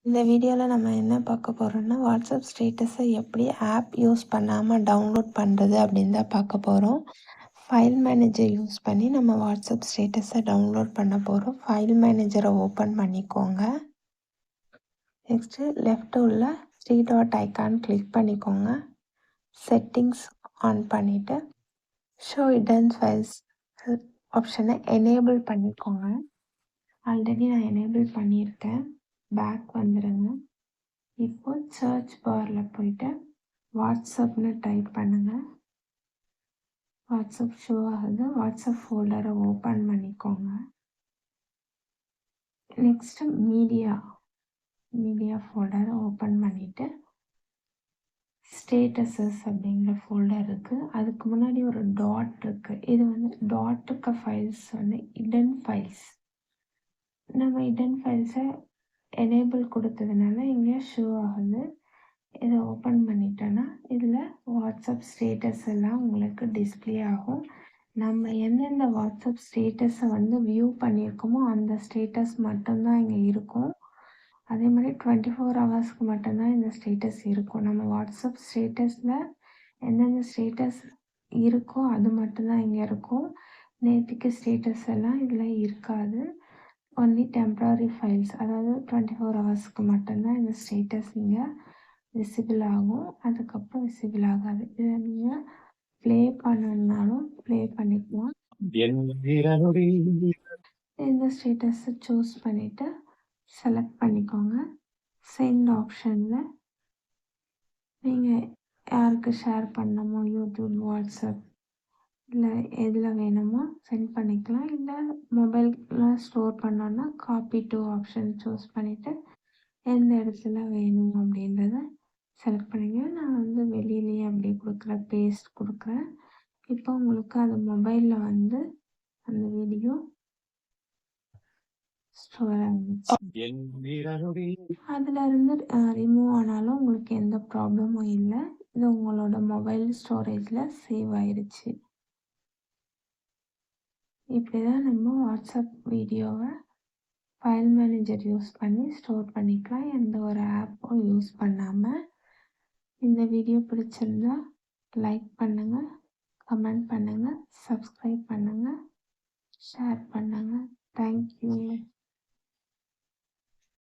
இந்த வீடியோவில் நம்ம என்ன பார்க்க போகிறோம்னா வாட்ஸ்அப் ஸ்டேட்டஸை எப்படி ஆப் யூஸ் பண்ணாமல் டவுன்லோட் பண்ணுறது அப்படின்னு தான் பார்க்க போகிறோம். ஃபைல் மேனேஜர் யூஸ் பண்ணி நம்ம வாட்ஸ்அப் ஸ்டேட்டஸை டவுன்லோட் பண்ண போகிறோம். ஃபைல் மேனேஜரை ஓப்பன் பண்ணிக்கோங்க. நெக்ஸ்ட்டு லெஃப்ட் உள்ள 3 டாட் ஐக்கான் கிளிக் பண்ணிக்கோங்க. செட்டிங்ஸ் ஆன் பண்ணிவிட்டு ஷோ ஹிடன் ஃபைல்ஸ் ஆப்ஷனை எனேபிள் பண்ணிக்கோங்க. ஆல்ரெடி நான் எனேபிள் பண்ணியிருக்கேன். பேக் வந்துடுங்க. இப்போ சர்ச் பாரில் போயிட்டு வாட்ஸ்அப்னு டைப் பண்ணுங்கள். வாட்ஸ்அப் ஷோ ஆகுது. வாட்ஸ்அப் ஃபோல்டரை ஓப்பன் பண்ணிக்கோங்க. நெக்ஸ்ட்டு மீடியா ஃபோல்டரை ஓப்பன் பண்ணிவிட்டு ஸ்டேட்டஸஸ் அப்படிங்கிற ஃபோல்டர் இருக்குது. அதுக்கு முன்னாடி ஒரு டாட் இருக்குது. இது வந்து டாட்டுக்க ஃபைல்ஸ் வந்து ஹிடன் ஃபைல்ஸ். நம்ம ஹிடன் ஃபைல்ஸை எனேபிள் கொடுத்ததுனால இங்கே ஷோ ஆகுது. இதை ஓப்பன் பண்ணிட்டோன்னா இதில் வாட்ஸ்அப் ஸ்டேட்டஸ் எல்லாம் உங்களுக்கு டிஸ்பிளே ஆகும். நம்ம எந்தெந்த வாட்ஸ்அப் ஸ்டேட்டஸை வந்து வியூ பண்ணியிருக்கோமோ அந்த ஸ்டேட்டஸ் மட்டும்தான் இங்கே இருக்கும். அதே மாதிரி 24 ஹவர்ஸ்க்கு மட்டும்தான் இந்த ஸ்டேட்டஸ் இருக்கும். நம்ம வாட்ஸ்அப் ஸ்டேட்டஸில் எந்தெந்த ஸ்டேட்டஸ் இருக்கோ அது மட்டும்தான் இங்கே இருக்கும். நேற்றுக்கு ஸ்டேட்டஸ் எல்லாம் இதில் இருக்காது. ஒன்லி டெம்ப்ரரி ஃபைல்ஸ், அதாவது 24 ஹவர்ஸ்க்கு மட்டும்தான் இந்த ஸ்டேட்டஸ் இங்கே விசிபிள் ஆகும். அதுக்கப்புறம் விசிபிள் ஆகாது. இதை நீங்கள் ப்ளே பண்ணணுன்னாலும் ப்ளே பண்ணிக்கலாம். இந்த ஸ்டேட்டஸை சூஸ் பண்ணிவிட்டு செலக்ட் பண்ணிக்கோங்க. சென்ட் ஆப்ஷனில் நீங்கள் யாருக்கு ஷேர் பண்ணணுமோ யூடியூப், வாட்ஸ்அப் இல்லை எதில் வேணுமோ சென்ட் பண்ணிக்கலாம். இல்லை மொபைலில் ஸ்டோர் பண்ணோன்னா காப்பி டு ஆப்ஷன் சூஸ் பண்ணிவிட்டு எந்த இடத்துல வேணும் அப்படின்றத செலக்ட் பண்ணிங்க. நான் வந்து வெளியிலேயே அப்படியே கொடுக்குறேன், பேஸ்ட் கொடுக்குறேன். இப்போ உங்களுக்கு அது மொபைலில் வந்து அந்த வீடியோ ஸ்டோர் ஆகிடுச்சு. அதில் இருந்து ரிமூவ் ஆனாலும் உங்களுக்கு எந்த ப்ராப்ளமும் இல்லை. இது உங்களோட மொபைல் ஸ்டோரேஜில் சேவ் ஆயிடுச்சு. இப்படி தான் நம்ம வாட்ஸ்அப் வீடியோவை ஃபைல் மேனேஜர் யூஸ் பண்ணி ஸ்டோர் பண்ணிக்கலாம், எந்த ஒரு ஆப்பும் யூஸ் பண்ணாமல். இந்த வீடியோ பிடிச்சிருந்தா லைக் பண்ணுங்கள், கமெண்ட் பண்ணுங்கள், சப்ஸ்கிரைப் பண்ணுங்கள், ஷேர் பண்ணுங்கள். தேங்க்யூ.